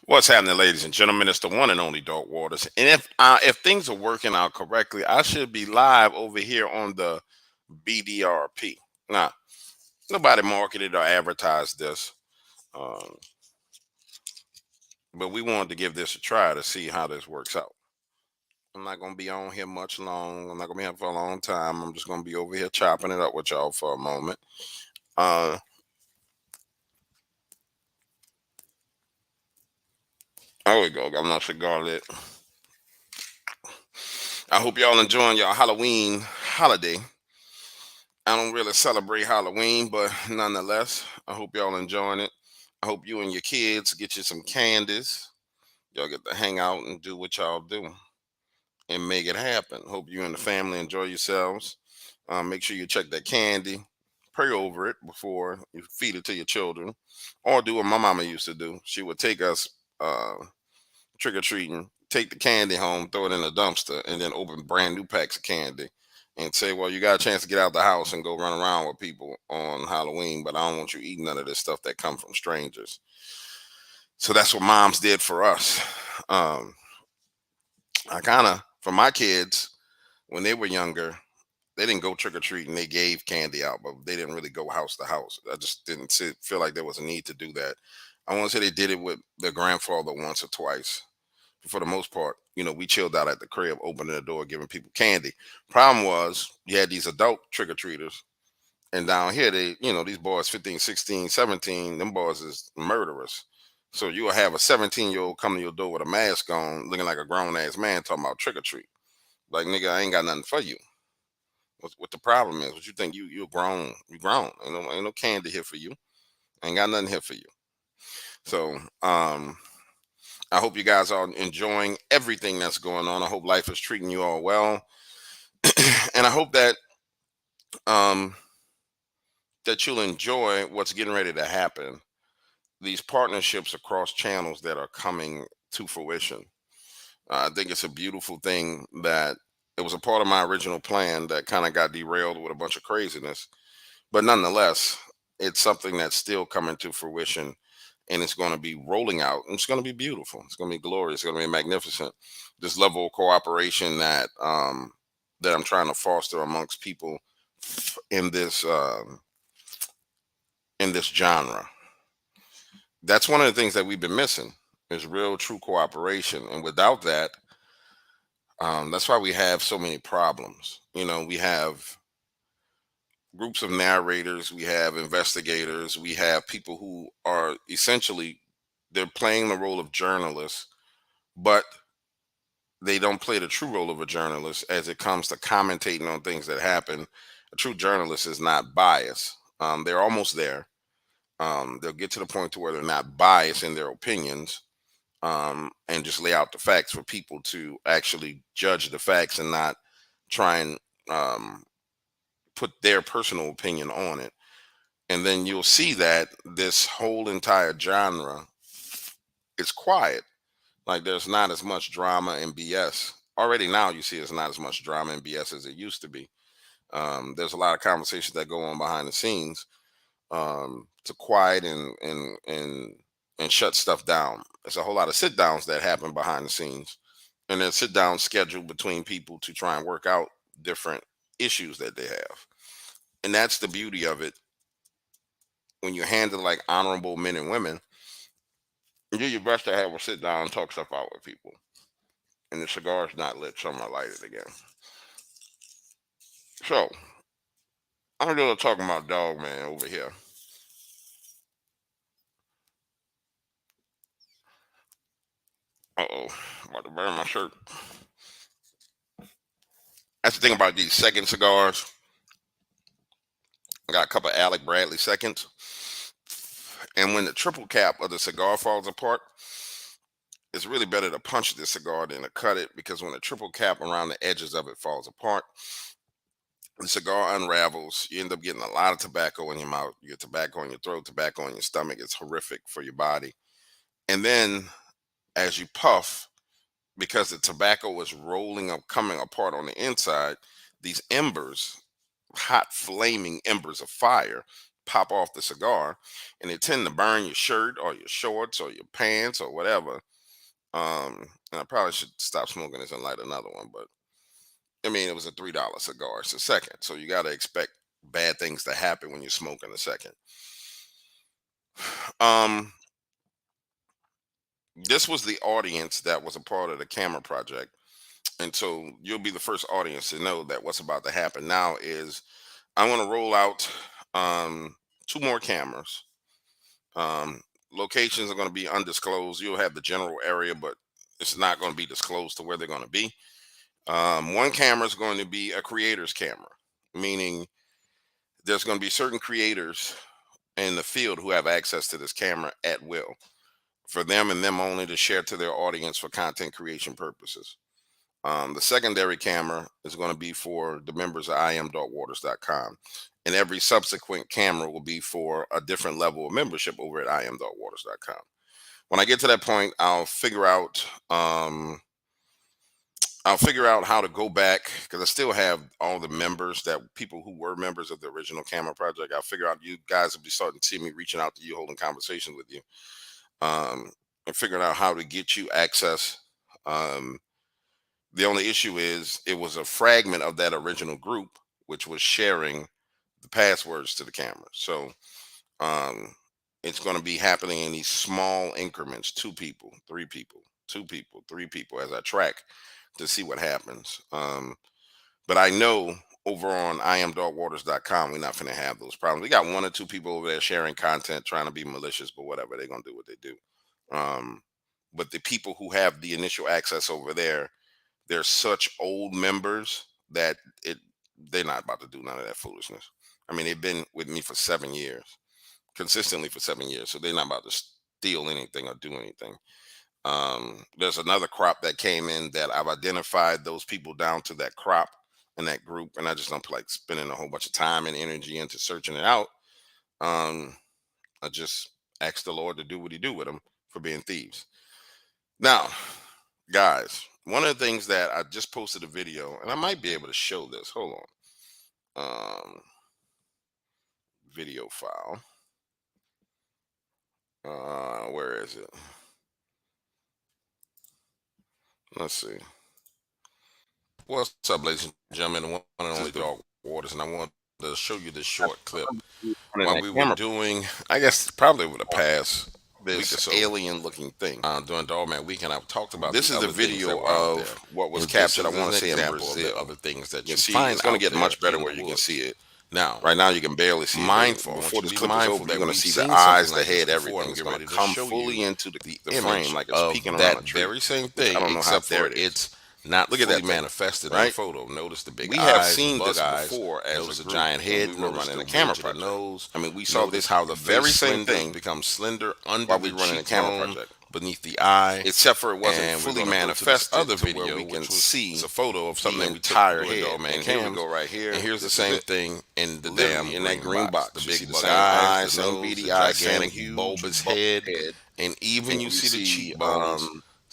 What's happening, ladies and gentlemen? It's the one and only Dog Waters. And if things are working out correctly, I should be live over here on the BDRP. Now, nobody marketed or advertised this, um, but we wanted to give this a try to see how this works out. I'm not gonna be on here much long. I'm not gonna be here for a long time. I'm just gonna be over here chopping it up with y'all for a moment. Uh, there we go. Got my cigar lit. I hope y'all enjoying your Halloween holiday. I don't really celebrate Halloween, but nonetheless, I hope y'all enjoying it. I hope you and your kids get you some candies. Y'all get to hang out and do what y'all do and make it happen. Hope you and the family enjoy yourselves. Make sure you check that candy, pray over it before you feed it to your children, or do what my mama used to do. She would take us uh, trick or treating, take the candy home, throw it in a dumpster, and then open brand new packs of candy and say, "Well, you got a chance to get out the house and go run around with people on Halloween, but I don't want you eating none of this stuff that come from strangers." So that's what moms did for us. Um, I kind of, for my kids, when they were younger, they didn't go trick or treating. They gave candy out, but they didn't really go house to house. I just didn't feel like there was a need to do that. I want to say they did it with their grandfather once or twice. For the most part, we chilled out at the crib, opening the door, giving people candy. Problem was, you had these adult trick or treaters, and down here, these boys 15, 16, 17, them boys is murderers. So you'll have a 17-year-old come to your door with a mask on, looking like a grown ass man talking about trick or treat. Like, nigga, I ain't got nothing for you. What the problem is? What you think? You're grown. You grown. Ain't no candy here for you. Ain't got nothing here for you. So I hope you guys are enjoying everything that's going on. I hope life is treating you all well, and I hope um, that you'll enjoy what's getting ready to happen. These partnerships across channels that are coming to fruition. I think it's a beautiful thing that it was a part of my original plan that kind of got derailed with a bunch of craziness, but nonetheless, it's something that's still coming to fruition, and it's going to be rolling out, and it's going to be beautiful. It's going to be glorious. It's going to be magnificent. This level of cooperation that I'm trying to foster amongst people in this genre. That's one of the things that we've been missing is real, true cooperation, and without that, that's why we have so many problems. We have groups of narrators, we have investigators, we have people who are essentially they're playing the role of journalists, but they don't play the true role of a journalist as it comes to commentating on things that happen. A true journalist is not biased. They're almost there. They'll get to the point to where they're not biased in their opinions, and just lay out the facts for people to actually judge the facts and not try and put their personal opinion on it. And then you'll see that this whole entire genre is quiet. Like, there's not as much drama and BS. Already now you see there's not as much drama and BS as it used to be. There's a lot of conversations that go on behind the scenes, to quiet and shut stuff down. There's a whole lot of sit downs that happen behind the scenes, and then sit downs scheduled between people to try and work out different issues that they have. And that's the beauty of it. When you handle like honorable men and women, you do your best to have a sit down and talk stuff out with people. And the cigar's not lit, so I'm gonna light it again. So I'm gonna talking about Dog Man over here. Uh-oh, about to burn my shirt. That's the thing about these second cigars. I got a couple of Alec Bradley seconds. And when the triple cap of the cigar falls apart, it's really better to punch the cigar than to cut it, because when the triple cap around the edges of it falls apart, the cigar unravels. You end up getting a lot of tobacco in your mouth. You get tobacco in your throat, tobacco in your stomach. It's horrific for your body. And then as you puff, because the tobacco is rolling up, coming apart on the inside, these embers, hot flaming embers of fire, pop off the cigar, and they tend to burn your shirt or your shorts or your pants or whatever. And I probably should stop smoking this and light another one, but I mean, it was a $3 cigar. It's a second, so you got to expect bad things to happen when you're smoking a second. Um, this was the audience that was a part of the camera project, and so you'll be the first audience to know that what's about to happen now is I want to roll out um, two more cameras. Um, Locations are going to be undisclosed. You'll have the general area, but it's not going to be disclosed to where they're going to be. One camera is going to be a creator's camera, meaning there's going to be certain creators in the field who have access to this camera at will for them and them only to share to their audience for content creation purposes. The secondary camera is going to be for the members of im.waters.com. And every subsequent camera will be for a different level of membership over at im.waters.com. When I get to that point, I'll figure out how to go back because I still have all the members that people who were members of the original camera project. I'll figure out you guys will be starting to see me reaching out to you, holding conversations with you, um, and figuring out how to get you access. Um, the only issue is it was a fragment of that original group, which was sharing the passwords to the camera. So um, it's going to be happening in these small increments: two people, three people, two people, three people, as I track to see what happens. But I know over on im.waters.com, we're not going to have those problems. We got one or two people over there sharing content, trying to be malicious, but whatever, they're going to do what they do. Um, but the people who have the initial access over there, they're such old members that they're not about to do none of that foolishness. I mean, they've been with me for 7 years, consistently for 7 years, so they're not about to steal anything or do anything. There's another crop that came in that I've identified those people down to that crop and that group, and I just don't like spending a whole bunch of time and energy into searching it out. Um, I just ask the Lord to do what He do with them for being thieves. Now, guys, one of the things that I just posted a video, and I might be able to show this. Hold on. Video file. Where is it? Let's see. What's up, ladies and gentlemen? The one and only Dog Waters, and I want to show you this short clip while we were doing, I guess, probably over the past this week or so, alien-looking thing during Dogman Weekend. I've talked about this is the video of what was captured. I want to say in Brazil. Other things that you see, it's going to get much better where you can see it. Now, right now you can barely see mindful. it. Before this clip is over, you're going to see the eyes, the head, everything. It's going to come fully into the frame, like it's peeking around a tree. Very same thing, I don't know how except for it's not look at fully that manifested in the photo. Notice the big we eyes, have seen bug this eyes, before as notice a the giant head, we were notice running the the camera camera project. nose. I mean, we saw this how the very same thing becomes slender under while we the were running the camera cheekbone, project. beneath the eye, Except for it wasn't and fully we're gonna manifested go to this other to video, where we can which was, see it's a photo of something the that we took entire doing head. Dogman And here we Cams. go right here. And here's the This same is it. thing in the Literally damn in that green box. The You big see the bug same eyes, eyes, the same nose, beady the eyes, same gigantic huge bulbous head, and even and you see the see, cheekbones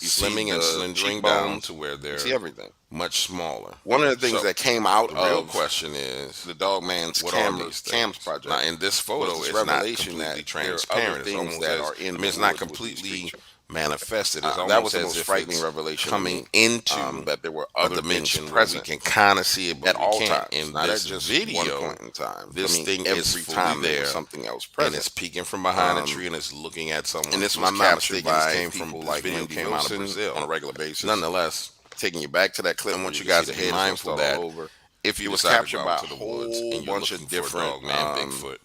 you slimming see and the slendering down cheekbones. to where You they're see everything. much smaller. One of the things So that came out the real of question is, the Dogman's what are these cams things? project. Now, in this photo, this it's not revelation completely that there are other transparent. It's things almost that as, are in I mean, the it's not woods with these completely creatures. manifested. It's That almost was the as most if frightening it's revelation coming to me, into that there were a other things dimension where we present can kind of see it, but at we all can't. times, In not at this just video, one point in time. this thing is every fully time there there, was something else and present. it's peeking from behind a Um, tree and it's looking at someone. and this If was I'm not captured mistaken, this by came from people this like video Wendy came out of Wilson Brazil. on a regular basis. Nonetheless, Taking you back to that clip, I want where you can guys see to the be head is gonna mindful start that all over. if you It was decide to captured go by out a to the woods whole and you're bunch looking of for a different dog man, Bigfoot,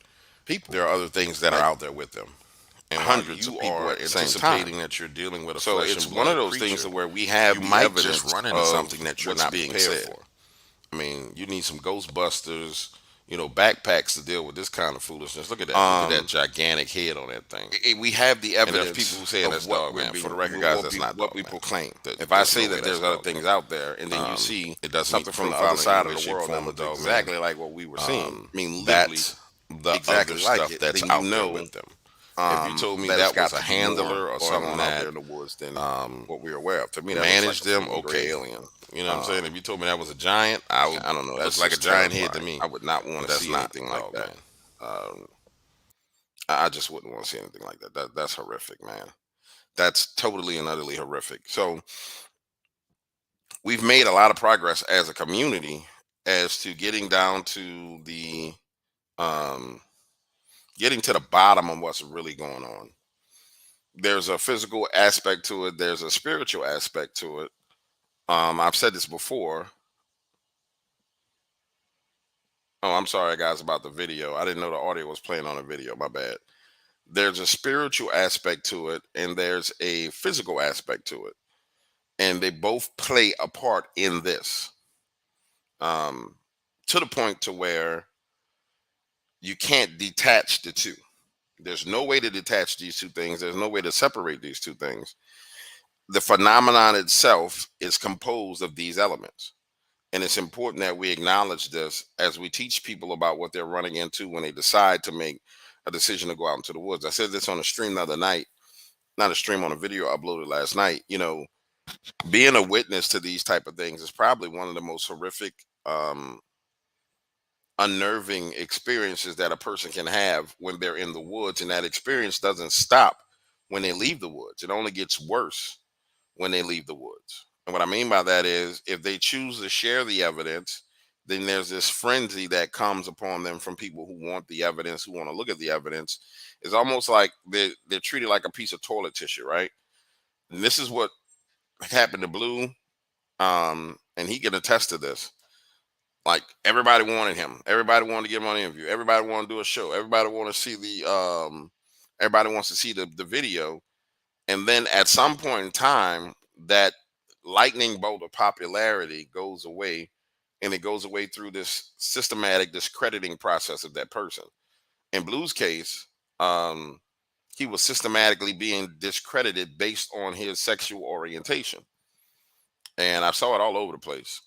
people. there are other things that are Like out there with them. And while hundreds you of people are at the same time. anticipating that you're dealing with a So flesh it's and one of blood those things creature, to where we have you the might evidence just run into of something that you're what's not being prepared said. for. I mean, you need some Ghostbusters, backpacks to deal with this kind of foolishness. Look at that. Look at that gigantic head on that thing. We have the And there's evidence people who say that's of what dog we're man. For the being, record, guys, that's not what dog we man. proclaim. That- If I there's say no way that that's there's other dog things man. out there, and then you see It doesn't something meet from the other profiling in side any of way, the shape, world that form, a looks dog man. exactly like what we were seeing. I mean, literally That's the exactly other like stuff it, that's then you out there know, with them. If you told me that that it's got was a to be more handler or going something on out there that in the woods than what we're aware of. To me, that managed looks like them, a gray okay. alien. You know what I'm saying? If you told me that was a giant, I I don't know. looks That's like a just giant head to terrifying. me. I would not want But to that's see not anything like dog that. man. Um, I just wouldn't want to see anything like that. That's horrific, man. That's totally and utterly horrific. So we've made a lot of progress as a community as to um getting to the bottom of what's really going on. There's a physical aspect to it, there's a spiritual aspect to it. I've said this before. Oh, I'm sorry guys about the video. I didn't know the audio was playing on the video. My bad. There's a spiritual aspect to it and there's a physical aspect to it. And they both play a part in this. Um to the point to where you can't detach the two. There's no way to detach these two things. There's no way to separate these two things. The phenomenon itself is composed of these elements. And it's important that we acknowledge this as we teach people about what they're running into when they decide to make a decision to go out into the woods. I said this on a stream the other night, not a stream, on a video I uploaded last night. Being a witness to these type of things is probably one of the most horrific, unnerving experiences that a person can have when they're in the woods. And that experience doesn't stop when they leave the woods. It only gets worse when they leave the woods. And what I mean by that is if they choose to share the evidence, then there's this frenzy that comes upon them from people who want the evidence, who want to look at the evidence. It's almost like they're treated like a piece of toilet tissue, right? And this is what happened to Blue. And he can attest to this. Like everybody wanted him. Everybody wanted to get him on an interview. Everybody wanted to do a show. Everybody wants to see the video. And then at some point in time, that lightning bolt of popularity goes away, and it goes away through this systematic discrediting process of that person. In Blue's case, um, he was systematically being discredited based on his sexual orientation, and I saw it all over the place.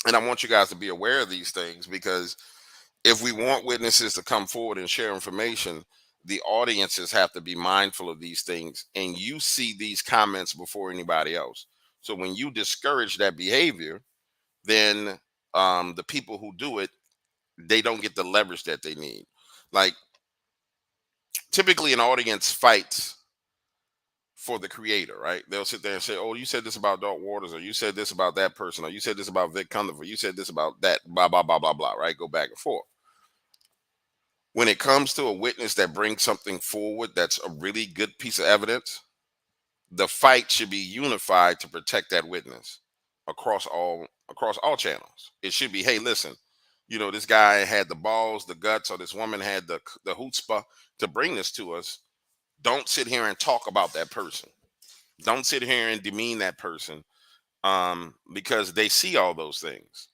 And I want you guys to be aware of these things because if we want witnesses to come forward and share information, the audiences have to be mindful of these things. And you see these comments before anybody else. So when you discourage that behavior, then the people who do it, they don't get the leverage that they need. Like typically an audience fights for the creator, right? They'll sit there and say, "Oh, you said this about Dark Waters, or you said this about that person, or you said this about Vic Cundiff, or you said this about that, blah, blah, blah, blah, blah," right? Go back and forth. When it comes to a witness that brings something forward that's a really good piece of evidence, the fight should be unified to protect that witness across all channels. It should be, hey, listen, this guy had the balls, the guts, or this woman had the chutzpah to bring this to us. Don't sit here and talk about that person. Don't sit here and demean that person, because they see all those things,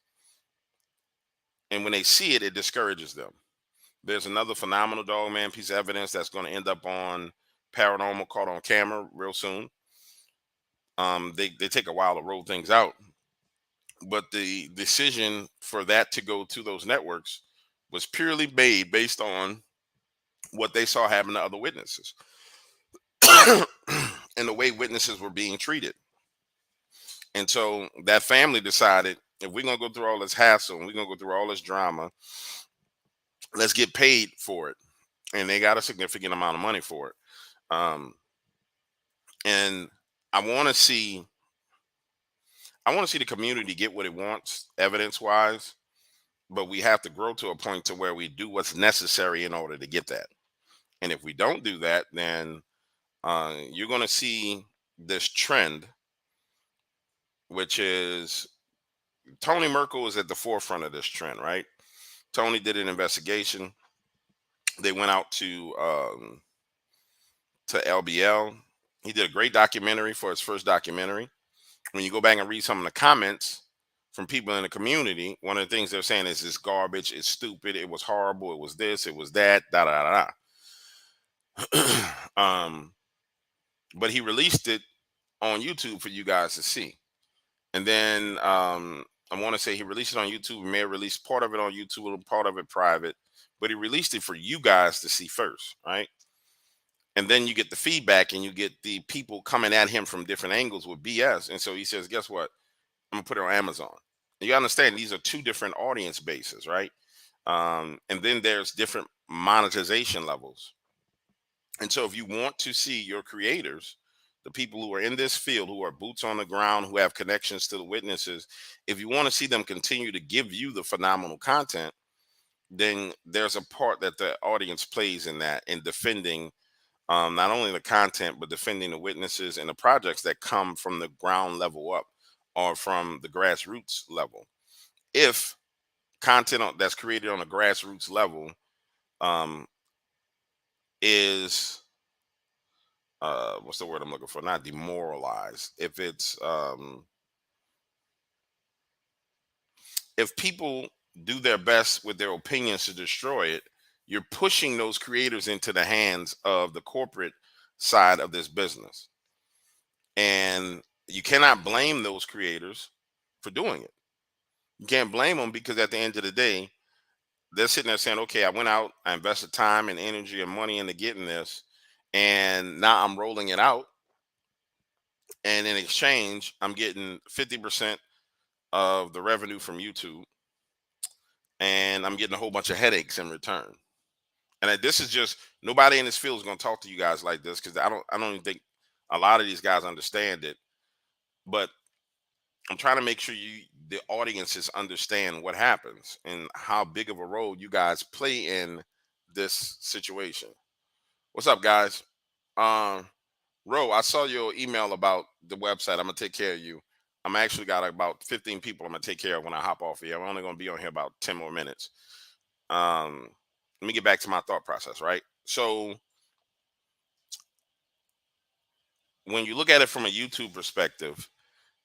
and when they see it, it discourages them. There's another phenomenal dog man piece of evidence that's going to end up on Paranormal Caught on Camera real soon. They take a while to roll things out, but the decision for that to go to those networks was purely made based on what they saw happen to other witnesses and the way witnesses were being treated. And so that family decided, if we're going to go through all this hassle and we're going to go through all this drama, let's get paid for it. And they got a significant amount of money for it. Um, and I want to see the community get what it wants evidence wise, but we have to grow to a point to where we do what's necessary in order to get that. And if we don't do that, then you're going to see this trend, which is Tony Merkel is at the forefront of this trend, right? Tony did an investigation. They went out to LBL. He did a great documentary for his first documentary. When you go back and read some of the comments from people in the community, one of the things they're saying is it's garbage, it's stupid, it was horrible, it was this, it was that, da da da da. But he released it on YouTube for you guys to see. And then I want to say he released it on YouTube. He may have released part of it on YouTube, part of it private, but he released it for you guys to see first, right? And then you get the feedback and you get the people coming at him from different angles with BS. And so he says, guess what? I'm gonna put it on Amazon. You understand these are two different audience bases, right? And then there's different monetization levels. And so, if you want to see your creators, the people who are in this field, who are boots on the ground, who have connections to the witnesses, if you want to see them continue to give you the phenomenal content, then there's a part that the audience plays in that, in defending not only the content, but defending the witnesses and the projects that come from the ground level up, or from the grassroots level. If that's created on a grassroots level um, is what's the word I'm looking for? Not demoralized. If people do their best with their opinions to destroy it, you're pushing those creators into the hands of the corporate side of this business. And you cannot blame those creators for doing it. You can't blame them, because at the end of the day, they're sitting there saying, okay, I went out, I invested time and energy and money into getting this, and now I'm rolling it out. And in exchange, I'm getting 50% of the revenue from YouTube, and I'm getting a whole bunch of headaches in return. And this is just, nobody in this field is going to talk to you guys like this, because I don't even think a lot of these guys understand it. But I'm trying to make sure the audiences understand what happens and how big of a role you guys play in this situation. What's up, guys? Um, Ro, I saw your email about the website. I'm gonna take care of you. I'm actually got about 15 people I'm gonna take care of when I hop off here. I'm only gonna be on here about 10 more minutes. Um, Let me get back to my thought process, right? So when you look at it from a YouTube perspective,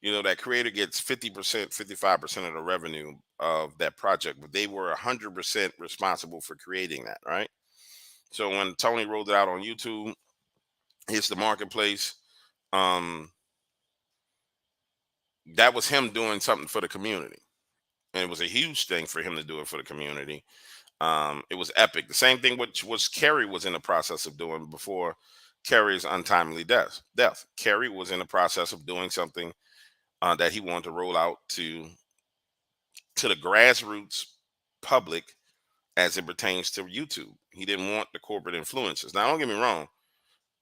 that creator gets 50%, 55% of the revenue of that project, but they were 100% responsible for creating that, right? So when Tony rolled it out on YouTube, hits the marketplace, um, that was him doing something for the community. And it was a huge thing for him to do it for the community. It was epic. The same thing which Kerry was in the process of doing before Kerry's untimely death. Kerry was in the process of doing something that he wanted to roll out to the grassroots public as it pertains to YouTube. He didn't want the corporate influences. Now, don't get me wrong.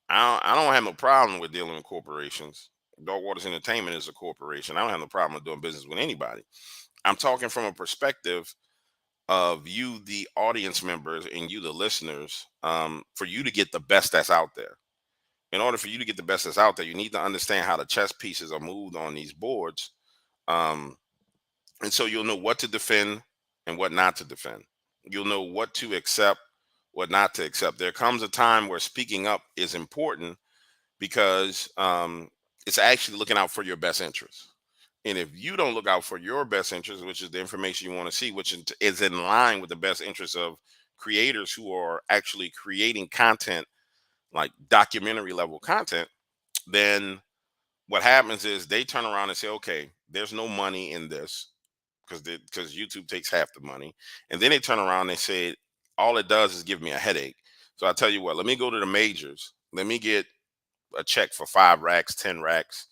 I don't have no problem with dealing with corporations. Dog Waters Entertainment is a corporation. I don't have no problem with doing business with anybody. I'm talking from a perspective of you, the audience members, and you, the listeners, for you to get the best that's out there. In order for you to get the best that's out there, you need to understand how the chess pieces are moved on these boards. Um, and so you'll know what to defend and what not to defend. You'll know what to accept, what not to accept. There comes a time where speaking up is important, because it's actually looking out for your best interests. And if you don't look out for your best interest, which is the information you want to see, which is in line with the best interests of creators who are actually creating content, like documentary level content, then what happens is they turn around and say, okay, there's no money in this, because YouTube takes half the money. And then they turn around and they say, all it does is give me a headache. So I tell you what, let me go to the majors. Let me get a check for 5 racks, 10 racks,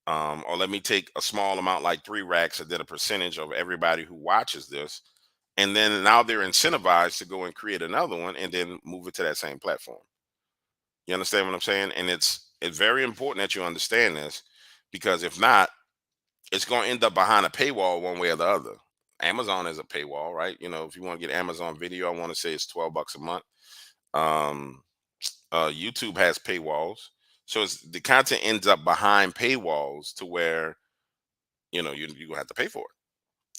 or let me take a small amount like 3 racks and then a percentage of everybody who watches this. And then now they're incentivized to go and create another one and then move it to that same platform. You understand what I'm saying? And it's very important that you understand this, because if not, it's going to end up behind a paywall one way or the other. Amazon is a paywall, right? If you want to get Amazon Video, I want to say it's $12 a month. Um, YouTube has paywalls, so the content ends up behind paywalls to where you have to pay for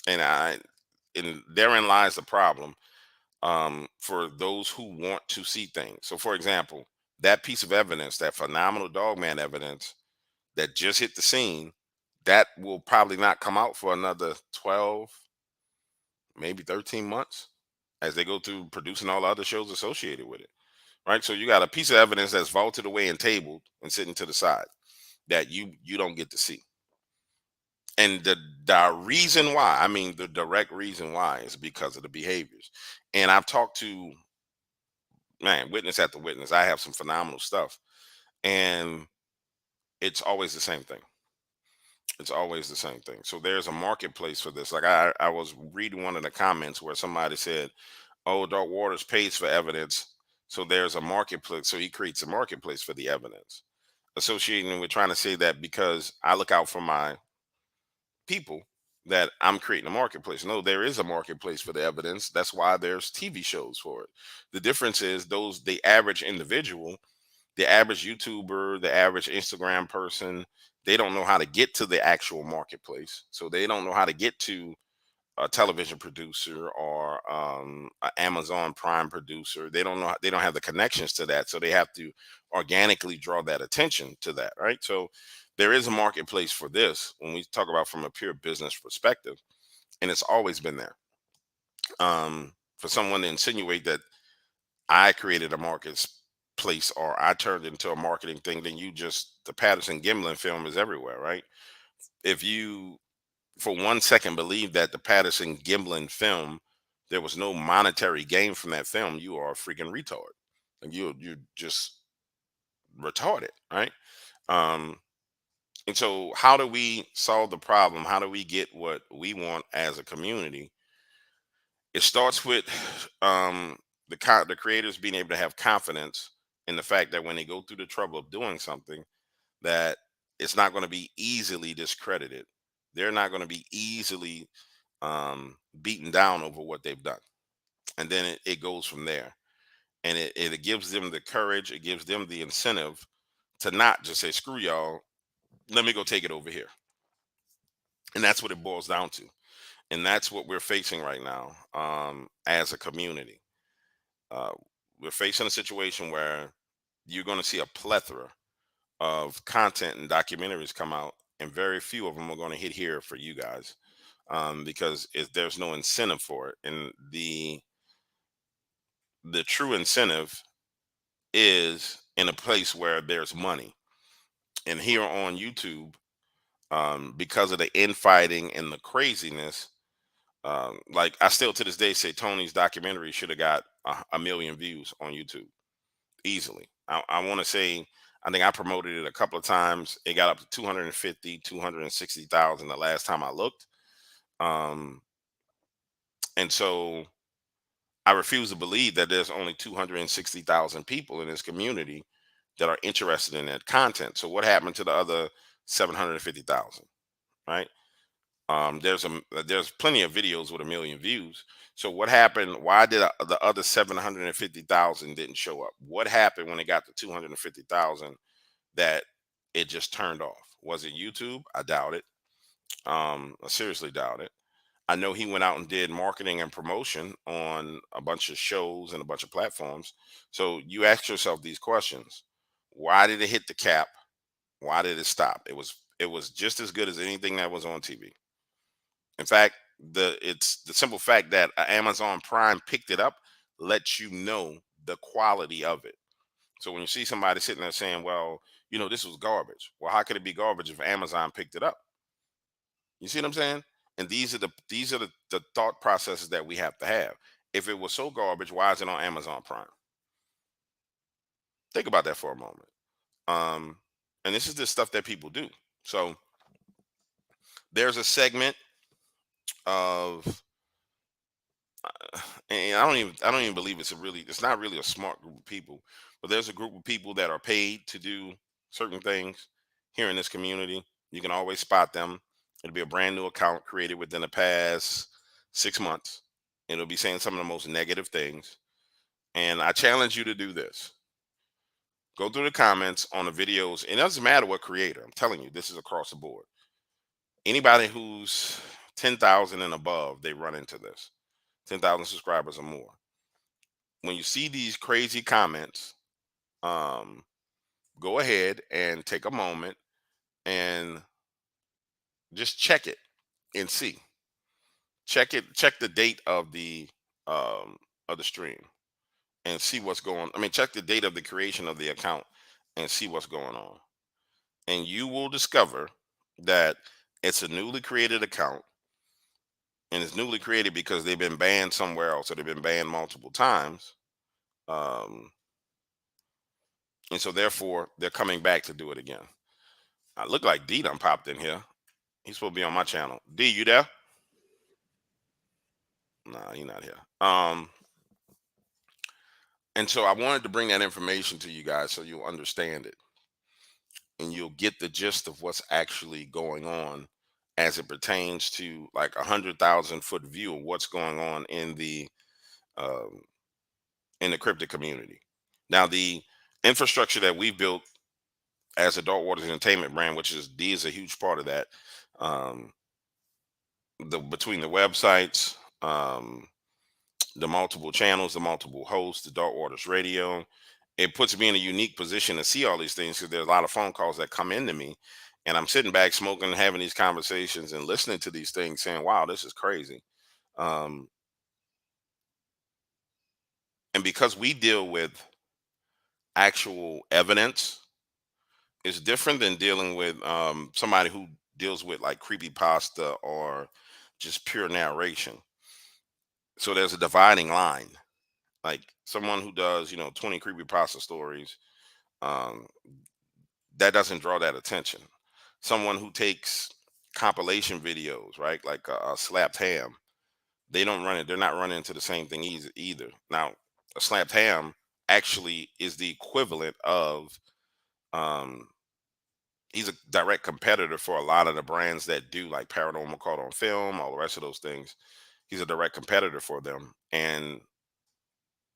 it, and therein lies the problem for those who want to see things. So, for example, that piece of evidence, that phenomenal Dogman evidence that just hit the scene, that will probably not come out for another 12, maybe 13 months, as they go through producing all the other shows associated with it. Right. So you got a piece of evidence that's vaulted away and tabled and sitting to the side that you don't get to see. And the reason why, I mean, the direct reason why, is because of the behaviors. And I've talked to, man, witness after witness. I have some phenomenal stuff. And it's always the same thing. It's always the same thing. So there's a marketplace for this. Like I was reading one of the comments where somebody said, Oh, Dark Waters pays for evidence, so there's a marketplace. So he creates a marketplace for the evidence. Associating with trying to say that because I look out for my people, that I'm creating a marketplace. No, there is a marketplace for the evidence. That's why there's TV shows for it. The difference is those the average individual, the average YouTuber, the average Instagram person, they don't know how to get to the actual marketplace. So they don't know how to get to a television producer or an Amazon Prime producer. They don't know. They don't have the connections to that, so they have to organically draw that attention to that, right? So there is a marketplace for this when we talk about from a pure business perspective, and it's always been there. For someone to insinuate that I created a marketplace or I turned into a marketing thing, then you just the Patterson Gimlin film is everywhere, right? If you for 1 second believe that the Patterson Gimlin film, there was no monetary gain from that film, you are a freaking retard. And you're just retarded, right? Um, and so how do we solve the problem? How do we get what we want as a community? It starts with the creators being able to have confidence in the fact that when they go through the trouble of doing something, that it's not going to be easily discredited. They're not going to be easily beaten down over what they've done. And then it goes from there. And it gives them the courage, it gives them the incentive to not just say, screw y'all, let me go take it over here. And that's what it boils down to. And that's what we're facing right now as a community. Uh, we're facing a situation where you're going to see a plethora of content and documentaries come out, and very few of them are going to hit here for you guys because there's no incentive for it. And the true incentive is in a place where there's money. And here on YouTube, because of the infighting and the craziness, like I still to this day say Tony's documentary should have got a million views on YouTube easily. I want to say, I think I promoted it a couple of times. It got up to 250, 260,000 the last time I looked. Um, and so I refuse to believe that there's only 260,000 people in this community that are interested in that content. So what happened to the other 750,000, right? There's plenty of videos with a million views. So what happened? Why did the other 750,000 didn't show up? What happened when it got to 250,000 that it just turned off? Was it YouTube? I doubt it. I seriously doubt it. I know he went out and did marketing and promotion on a bunch of shows and a bunch of platforms. So you ask yourself these questions. Why did it hit the cap? Why did it stop? It was just as good as anything that was on TV. In fact, it's the simple fact that Amazon Prime picked it up lets you know the quality of it. So when you see somebody sitting there saying, "Well, this was garbage," well, how could it be garbage if Amazon picked it up? You see what I'm saying? And these are the thought processes that we have to have. If it was so garbage, why is it on Amazon Prime? Think about that for a moment. Um, and this is the stuff that people do. So there's a segment of and I don't even believe it's not really a smart group of people, but there's a group of people that are paid to do certain things here in this community. You can always spot them. It'll be a brand new account created within the past 6 months. It'll be saying some of the most negative things. And I challenge you to do this. Go through the comments on the videos. It doesn't matter what creator. I'm telling you, this is across the board. Anybody who's 10,000 and above, they run into this. 10,000 subscribers or more. When you see these crazy comments, um, go ahead and take a moment and just check it and see. Check it. Check the date of the stream and see what's going. I mean, check the date of the creation of the account and see what's going on. And you will discover that it's a newly created account, and it's newly created because they've been banned somewhere else or they've been banned multiple times. Um, and so therefore they're coming back to do it again. I look like D done popped in here. He's supposed to be on my channel. D, you there? Nah, he not here. And so I wanted to bring that information to you guys so you'll understand it and you'll get the gist of what's actually going on as it pertains to like 100,000 foot view of what's going on um, in the crypto community. Now, the infrastructure that we built as Adult Waters Entertainment brand, which is D is a huge part of that. Um, the between the websites, the multiple channels, the multiple hosts, the Dark Waters Radio. It puts me in a unique position to see all these things because there's a lot of phone calls that come into me, and I'm sitting back smoking, having these conversations, and listening to these things, saying, "Wow, this is crazy." Um, and because we deal with actual evidence, it's different than dealing with somebody who deals with like creepy pasta or just pure narration. So there's a dividing line. Like someone who does, 20 creepy pasta stories, um, that doesn't draw that attention. Someone who takes compilation videos, right, like a slapped ham, they don't run it. They're not running into the same thing either. Now, a slapped ham actually is the equivalent of, um, he's a direct competitor for a lot of the brands that do like paranormal caught on film, all the rest of those things. He's a direct competitor for them. And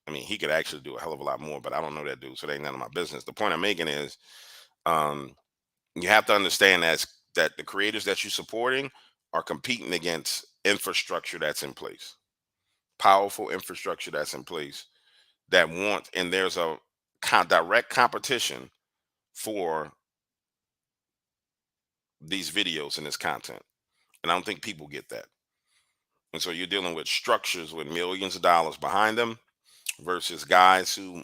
I mean, he could actually do a hell of a lot more, but I don't know that dude, so that ain't none of my business. The point I'm making is, um, you have to understand that the creators that you're supporting are competing against infrastructure that's in place, powerful infrastructure that's in place that want, and there's a direct competition for these videos and this content. And I don't think people get that. And so you're dealing with structures with millions of dollars behind them versus guys who,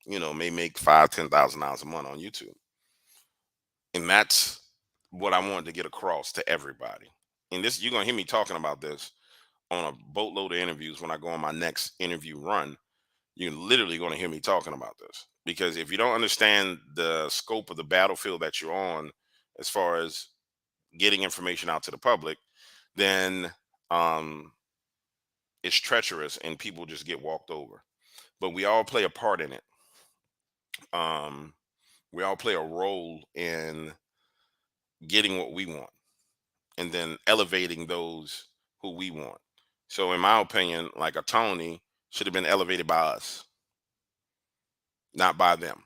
may make five, $10,000 a month on YouTube. And that's what I wanted to get across to everybody. And this, you're gonna hear me talking about this on a boatload of interviews when I go on my next interview run. You're literally going to hear me talking about this because if you don't understand the scope of the battlefield that you're on, as far as getting information out to the public, then um, it's treacherous and people just get walked over. But we all play a part in it. Um, we all play a role in getting what we want and then elevating those who we want. So, in my opinion, like a Tony should have been elevated by us, not by them.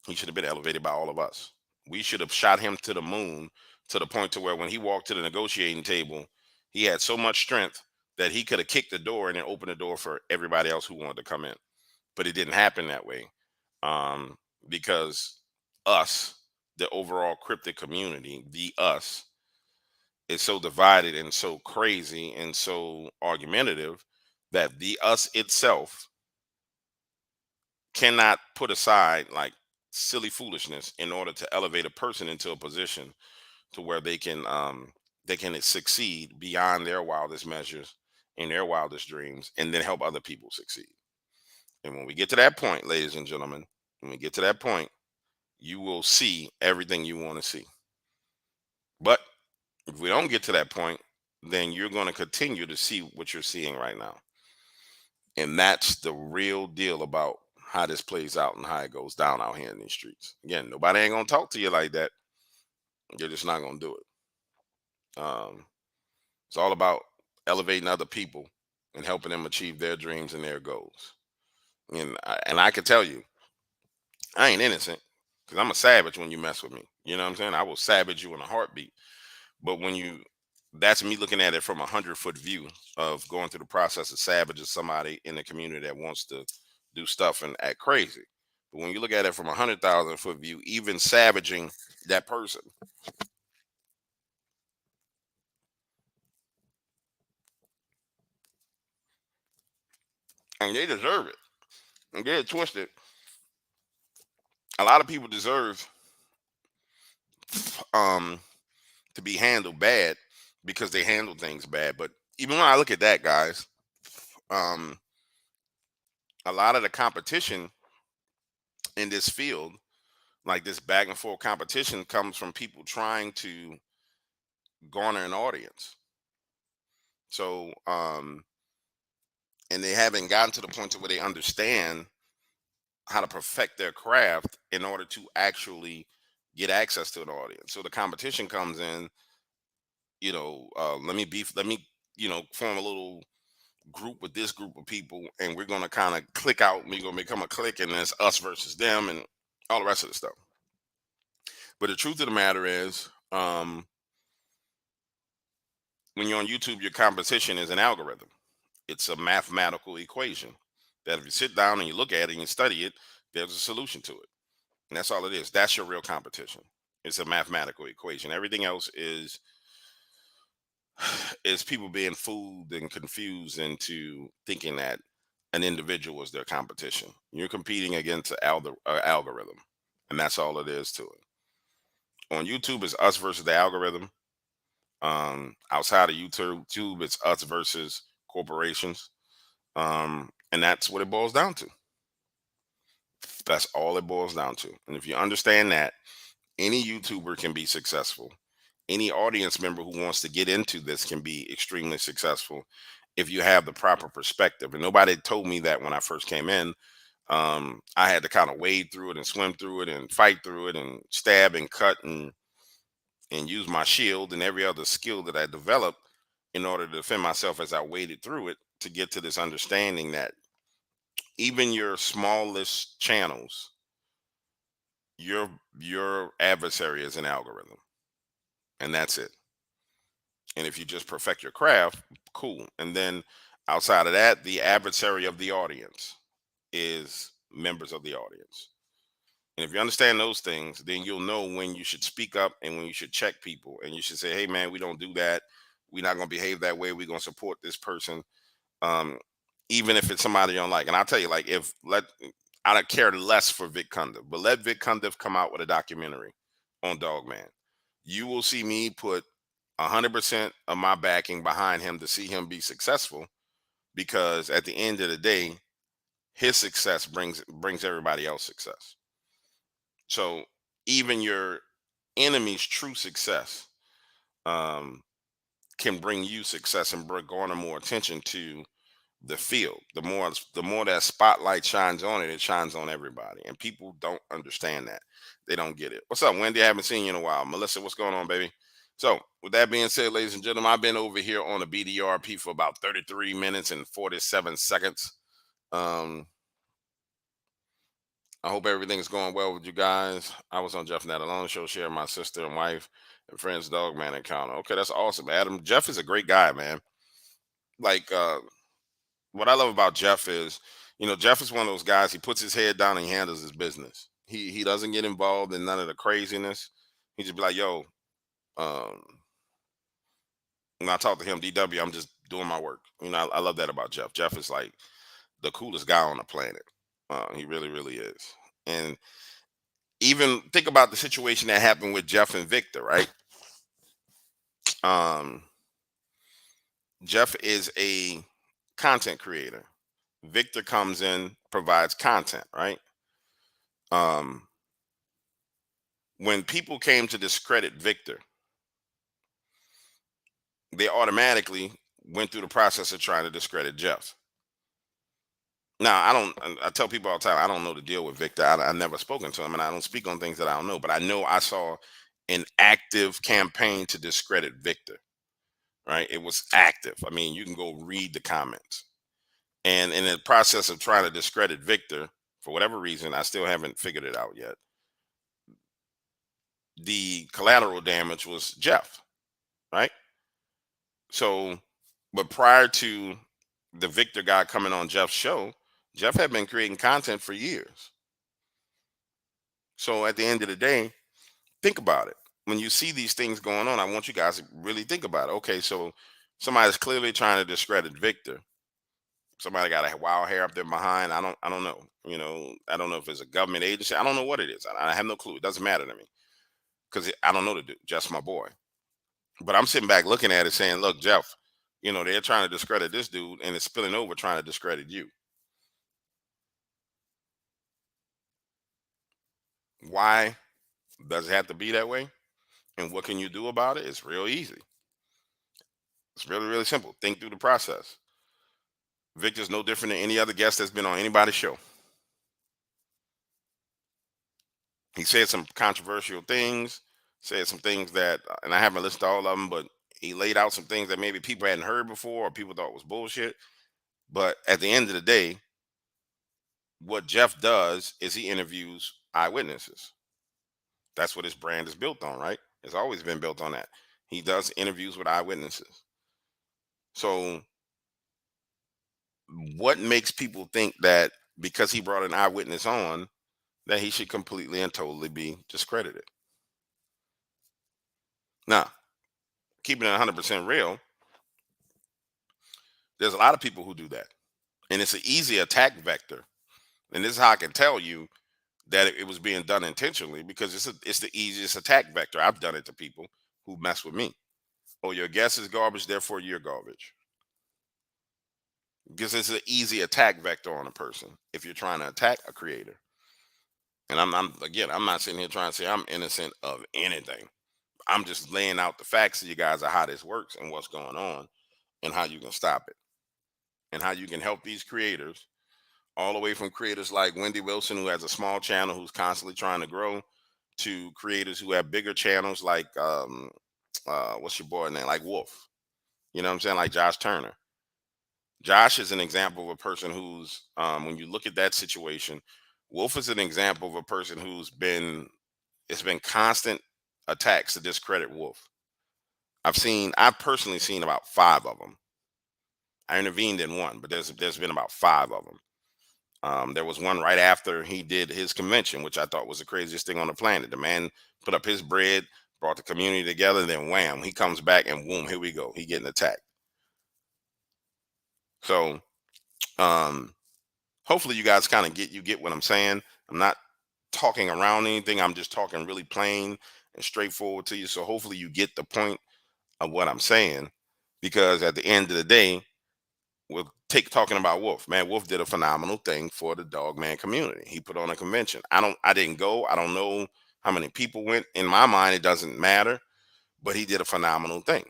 He should have been elevated by all of us. We should have shot him to the moon to the point to where when he walked to the negotiating table, he had so much strength that he could have kicked the door and then opened the door for everybody else who wanted to come in. But it didn't happen that way, um, because us, the overall cryptic community, the us, is so divided and so crazy and so argumentative that the us itself cannot put aside like silly foolishness in order to elevate a person into a position to where they can succeed beyond their wildest measures and their wildest dreams and then help other people succeed. And when we get to that point, ladies and gentlemen, when we get to that point, you will see everything you want to see. But if we don't get to that point, then you're going to continue to see what you're seeing right now. And that's the real deal about how this plays out and how it goes down out here in these streets. Again, nobody ain't gonna talk to you like that. You're just not gonna do it. It's all about elevating other people and helping them achieve their dreams and their goals. And I can tell you, I ain't innocent because I'm a savage when you mess with me. You know what I'm saying? I will savage you in a heartbeat. But when you, that's me looking at it from 100-foot view of going through the process of savage as somebody in the community that wants to do stuff and act crazy. But when you look at it from 100,000-foot view, even savaging that person, and they deserve it. And get it twisted. A lot of people deserve um to be handled bad because they handle things bad. But even when I look at that, guys, um, a lot of the competition in this field, like this back and forth competition, comes from people trying to garner an audience. So and they haven't gotten to the point to where they understand how to perfect their craft in order to actually get access to an audience. So the competition comes in, let me, form a little group with this group of people, and we're going to kind of click out. We're going to become a clique, and it's us versus them, and all the rest of the stuff. But the truth of the matter is, when you're on YouTube, your competition is an algorithm. It's a mathematical equation that if you sit down and you look at it and you study it, there's a solution to it. And that's all it is. That's your real competition. It's a mathematical equation. Everything else is people being fooled and confused into thinking that an individual is their competition. You're competing against an algorithm, and that's all it is to it. On YouTube, it's us versus the algorithm. Outside of YouTube, it's us versus corporations, and that's what it boils down to. That's all it boils down to. And if you understand that, any YouTuber can be successful. Any audience member who wants to get into this can be extremely successful if you have the proper perspective. And nobody told me that when I first came in. I had to kind of wade through it and swim through it and fight through it and stab and cut and use my shield and every other skill that I developed in order to defend myself as I waded through it to get to this understanding that even your smallest channels, your adversary is an algorithm, and that's it. And if you just perfect your craft, cool. And then outside of that, the adversary of the audience is members of the audience. And if you understand those things, then you'll know when you should speak up and when you should check people. And you should say, hey, man, we don't do that. We're not going to behave that way. We're going to support this person, um, even if it's somebody you don't like. And I'll tell you, like, I don't care less for Vic Cundiff, but let Vic Cundiff come out with a documentary on Dogman. You will see me put 100% of my backing behind him to see him be successful, because at the end of the day, his success brings everybody else success. So even your enemy's true success, um, can bring you success and garner more attention to the field. The more that spotlight shines on it, it shines on everybody. And people don't understand that. They don't get it. What's up, Wendy? I haven't seen you in a while. Melissa, what's going on, baby? So, with that being said, ladies and gentlemen, I've been over here on the BDRP for about 33 minutes and 47 seconds. Um, I hope everything's going well with you guys. I was on Jeff Nat Alone show, sharing my sister and wife and friend's dog man encounter. Okay, that's awesome, Adam. Jeff is a great guy, man. Like, what I love about Jeff is, Jeff is one of those guys. He puts his head down and he handles his business. He doesn't get involved in none of the craziness. He just be like, "Yo," um, when I talk to him, DW, I'm just doing my work. I love that about Jeff. Jeff is like the coolest guy on the planet. He really, really is. And even think about the situation that happened with Jeff and Victor, right? Um, Jeff is a content creator. Victor comes in, provides content, right? Um, when people came to discredit Victor, they automatically went through the process of trying to discredit Jeff. Now, I tell people all the time, I don't know the deal with Victor. I never spoken to him, and I don't speak on things that I don't know. But I know I saw an active campaign to discredit Victor, right? It was active. I mean, you can go read the comments. And in the process of trying to discredit Victor, for whatever reason, I still haven't figured it out yet. The collateral damage was Jeff, right? So, but prior to the Victor guy coming on Jeff's show, Jeff had been creating content for years. So at the end of the day, think about it. When you see these things going on, I want you guys to really think about it. Okay, so somebody's clearly trying to discredit Victor. Somebody got a wild hair up there behind. I don't know. I don't know if it's a government agency. I don't know what it is. I have no clue. It doesn't matter to me because I don't know the dude. Just my boy. But I'm sitting back looking at it saying, look, Jeff, they're trying to discredit this dude and it's spilling over trying to discredit you. Why does it have to be that way? And what can you do about it? It's real easy. It's really, really simple. Think through the process. Victor's no different than any other guest that's been on anybody's show. He said some controversial things, said some things that, and I haven't listened to all of them, but he laid out some things that maybe people hadn't heard before or people thought was bullshit. But at the end of the day, what Jeff does is he interviews eyewitnesses. That's what his brand is built on, right? It's always been built on that. He does interviews with eyewitnesses. So, what makes people think that because he brought an eyewitness on, that he should completely and totally be discredited? Now, keeping it 100% real, there's a lot of people who do that. And it's an easy attack vector. And this is how I can tell you that it was being done intentionally, because it's the easiest attack vector. I've done it to people who mess with me. Oh, your guess is garbage, therefore you're garbage. Because it's an easy attack vector on a person if you're trying to attack a creator. And I'm not sitting here trying to say I'm innocent of anything. I'm just laying out the facts to you guys of how this works and what's going on and how you can stop it and how you can help these creators, all the way from creators like Wendy Wilson, who has a small channel who's constantly trying to grow, to creators who have bigger channels like what's your boy name, like Wolf. You know what I'm saying, like Josh Turner. Josh is an example of a person who's, when you look at that situation, Wolf is an example of a person who's been, it's been constant attacks to discredit Wolf. I've personally seen about five of them. I intervened in one, but there's been about five of them. There was one right after he did his convention, which I thought was the craziest thing on the planet. The man put up his bread, brought the community together, and then wham, he comes back and boom, here we go. He getting attacked. So hopefully you guys kind of get what I'm saying. I'm not talking around anything. I'm just talking really plain and straightforward to you. So hopefully you get the point of what I'm saying. Because at the end of the day, we'll take talking about Wolf. Man, Wolf did a phenomenal thing for the dog man community. He put on a convention. I didn't go. I don't know how many people went. In my mind, it doesn't matter, but he did a phenomenal thing.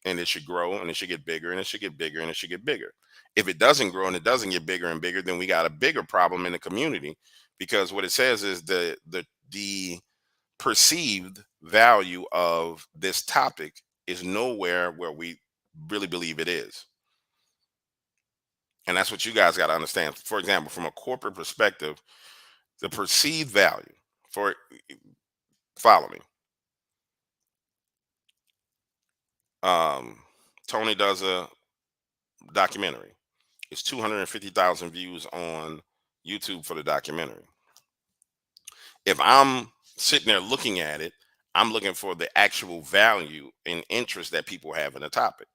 And it should grow and it should get bigger and it should get bigger and it should get bigger. If it doesn't grow and it doesn't get bigger and bigger, then we got a bigger problem in the community, because what it says is the perceived value of this topic is nowhere where we really believe it is. And that's what you guys got to understand. For example, from a corporate perspective, the perceived value for, follow me. Um, Tony does a documentary. It's 250,000 views on YouTube for the documentary. If I'm sitting there looking at it, I'm looking for the actual value and interest that people have in the topic.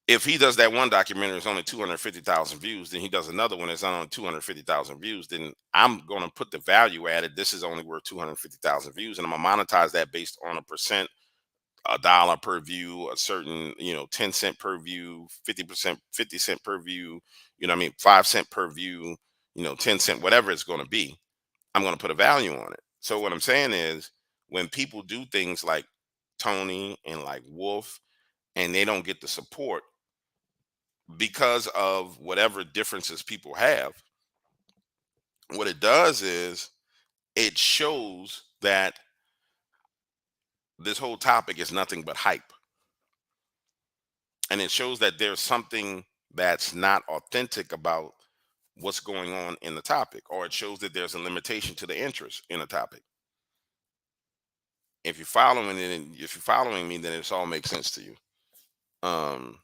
If he does that one documentary, it's only 250,000 views, then he does another one that's only 250,000 views, then I'm going to put the value at it. This is only worth 250,000 views, and I'm going to monetize that based on a percent, a dollar per view, a certain, 10 cent per view, 50%, 50 cent per view, 5 cent per view, 10 cent, whatever it's going to be. I'm going to put a value on it. So what I'm saying is, when people do things like Tony and like Wolf, and they don't get the support because of whatever differences people have, what it does is it shows that this whole topic is nothing but hype. And it shows that there's something that's not authentic about what's going on in the topic, or it shows that there's a limitation to the interest in a topic. If you're following it, and if you're following me, then it's all makes sense to you. Um,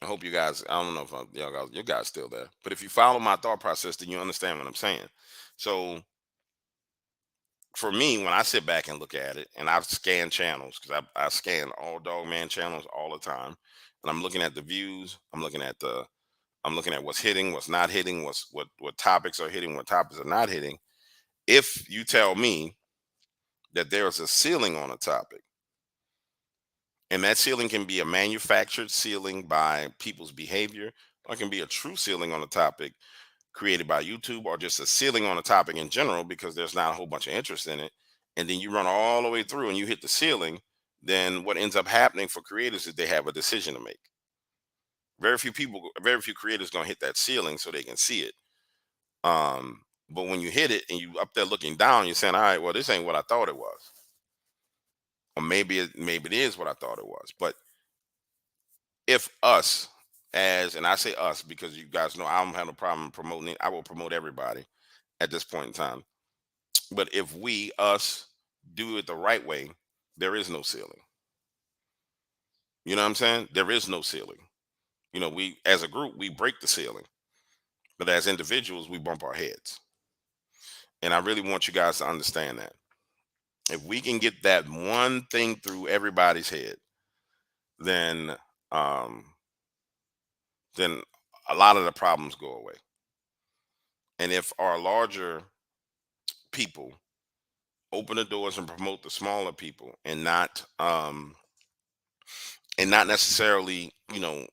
I hope you guys. I don't know if you guys still there, but if you follow my thought process, then you understand what I'm saying. So for me, when I sit back and look at it, and I've scanned channels, because I scan all dog man channels all the time, and I'm looking at the views, I'm looking at what's hitting, what's not hitting, what topics are hitting, what topics are not hitting. If you tell me that there's a ceiling on a topic, and that ceiling can be a manufactured ceiling by people's behavior, or it can be a true ceiling on a topic created by YouTube, or just a ceiling on a topic in general because there's not a whole bunch of interest in it. And then you run all the way through and you hit the ceiling, then what ends up happening for creators is they have a decision to make. Very few creators gonna hit that ceiling so they can see it. But when you hit it and you up there looking down, you're saying, all right, well, this ain't what I thought it was. Or maybe it is what I thought it was. But if us, as and I say us because you guys know I don't have a problem promoting it. I will promote everybody at this point in time. But if we, us, do it the right way, there is no ceiling. You know what I'm saying? There is no ceiling. We as a group we break the ceiling, but as individuals we bump our heads. And I really want you guys to understand that. If we can get that one thing through everybody's head, then um then a lot of the problems go away. And if our larger people open the doors and promote the smaller people and not necessarily,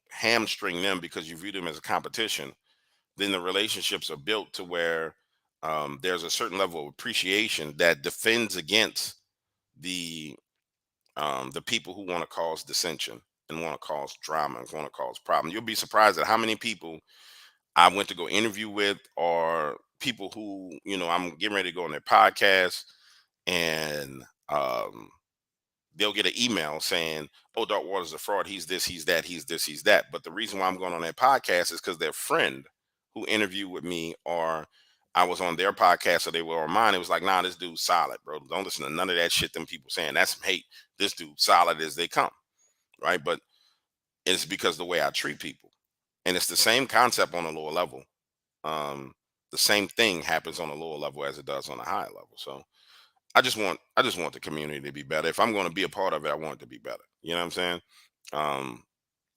hamstring them because you view them as a competition, then the relationships are built to where there's a certain level of appreciation that defends against the the people who want to cause dissension and want to cause drama and want to cause problems. You'll be surprised at how many people I went to go interview with, or people who I'm getting ready to go on their podcast, and they'll get an email saying, "Oh, Dark Water's a fraud. He's this, he's that, he's this, he's that." But the reason why I'm going on that podcast is because their friend who interviewed with me, or I was on their podcast, or they were on mine. It was like, "Nah, this dude's solid, bro. Don't listen to none of that shit them people saying. That's some hate. This dude solid as they come, right?" But it's because the way I treat people, and it's the same concept on a lower level. Um, the same thing happens on a lower level as it does on a higher level. So I just want the community to be better. If I'm going to be a part of it, I want it to be better. You know what I'm saying? Um,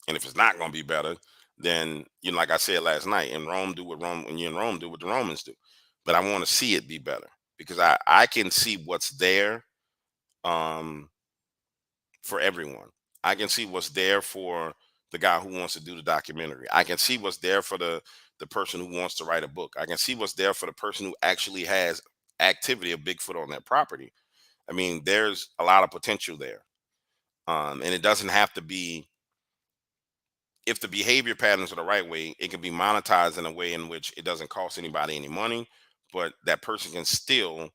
and if it's not going to be better, then like I said last night, in Rome, do what Rome. When you're in Rome, do what the Romans do. But I want to see it be better because I can see what's there um, for everyone. I can see what's there for the guy who wants to do the documentary. I can see what's there for the person who wants to write a book. I can see what's there for the person who actually has activity of Bigfoot on their property. I mean, there's a lot of potential there. And it doesn't have to be, if the behavior patterns are the right way, it can be monetized in a way in which it doesn't cost anybody any money, but that person can still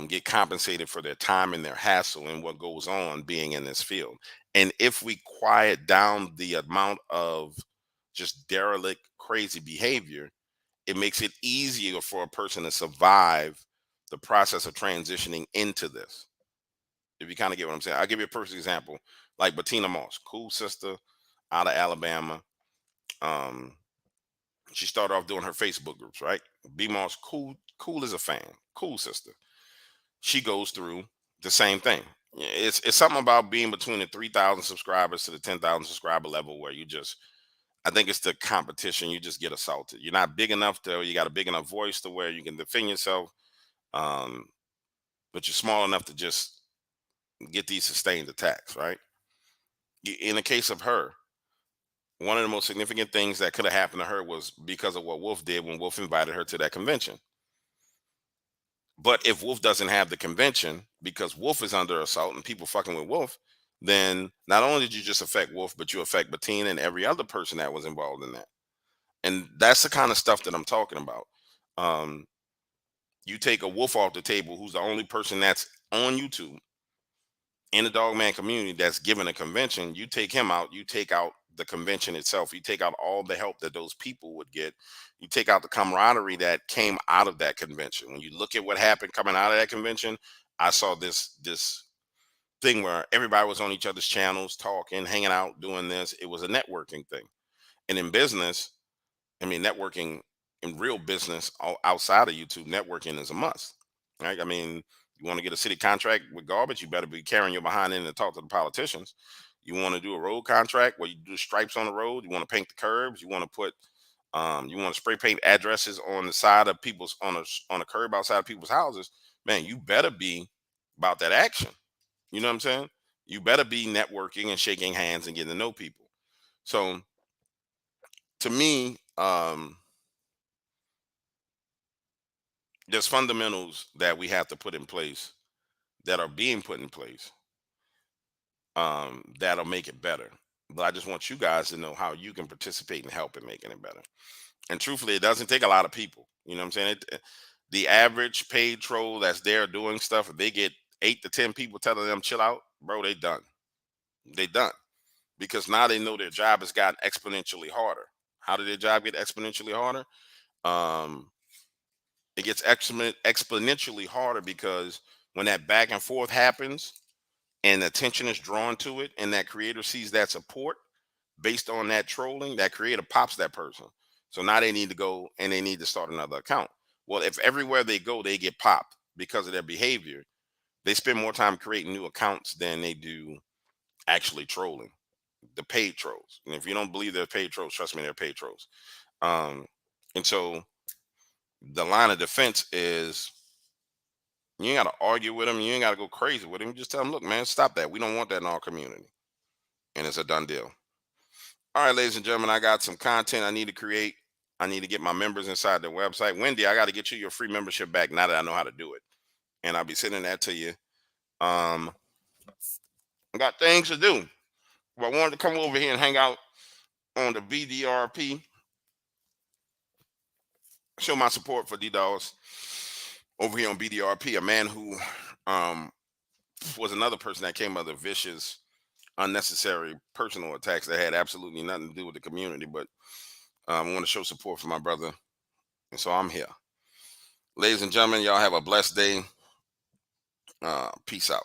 get compensated for their time and their hassle and what goes on being in this field. And if we quiet down the amount of just derelict, crazy behavior, it makes it easier for a person to survive the process of transitioning into this. If you kind of get what I'm saying, I'll give you a perfect example. Like Bettina Moss, cool sister out of Alabama. Um, she started off doing her Facebook groups, right? B Moss, cool as a fan, cool sister. She goes through the same thing. Yeah, it's something about being between the 3,000 subscribers to the 10,000 subscriber level where you just, I think it's the competition. You just get assaulted. You're not big enough to, you got a big enough voice to where you can defend yourself, um, but you're small enough to just get these sustained attacks, right? In the case of her, one of the most significant things that could have happened to her was because of what Wolf did when Wolf invited her to that convention. But if Wolf doesn't have the convention because Wolf is under assault and people fucking with Wolf, then not only did you just affect Wolf, but you affect Bettina and every other person that was involved in that. And that's the kind of stuff that I'm talking about. Um, you take a Wolf off the table, who's the only person that's on YouTube in the dogman community that's given a convention. You take him out, you take out the convention itself, you take out all the help that those people would get, you take out the camaraderie that came out of that convention. When you look at what happened coming out of that convention, I saw this thing where everybody was on each other's channels talking, hanging out, doing this. It was a networking thing. And in business, I mean, networking in real business outside of YouTube, networking is a must, right? I mean, you want to get a city contract with garbage, you better be carrying your behind in and talk to the politicians. You want to do a road contract where you do stripes on the road, you want to paint the curbs, you want to put, you want to spray paint addresses on the side of people's on a curb outside of people's houses. Man, you better be about that action. You know what I'm saying? You better be networking and shaking hands and getting to know people. So to me, there's fundamentals that we have to put in place that are being put in place that'll make it better. But I just want you guys to know how you can participate and help in making it better. And truthfully, it doesn't take a lot of people. You know what I'm saying? The average paid troll that's there doing stuff, if they get 8 to 10 people telling them chill out, bro, they done. They done. Because now they know their job has gotten exponentially harder. How did their job get exponentially harder? Um, it gets exponentially harder because when that back and forth happens and attention is drawn to it, and that creator sees that support based on that trolling, that creator pops that person. So now they need to go and they need to start another account. Well, if everywhere they go, they get popped because of their behavior, they spend more time creating new accounts than they do actually trolling the paid trolls. And if you don't believe they're paid trolls, trust me, they're paid trolls. Um, and so the line of defense is you ain't got to argue with them. You ain't got to go crazy with them. Just tell them, look, man, stop that. We don't want that in our community. And it's a done deal. All right, ladies and gentlemen, I got some content I need to create. I need to get my members inside their website. Wendy, I got to get you your free membership back now that I know how to do it. And I'll be sending that to you. I got things to do. But I wanted to come over here and hang out on the BDRP, show my support for D-Dogs over here on BDRP, a man who um, was another person that came under vicious, unnecessary personal attacks that had absolutely nothing to do with the community. But I want to show support for my brother. And so I'm here. Ladies and gentlemen, y'all have a blessed day. Peace out.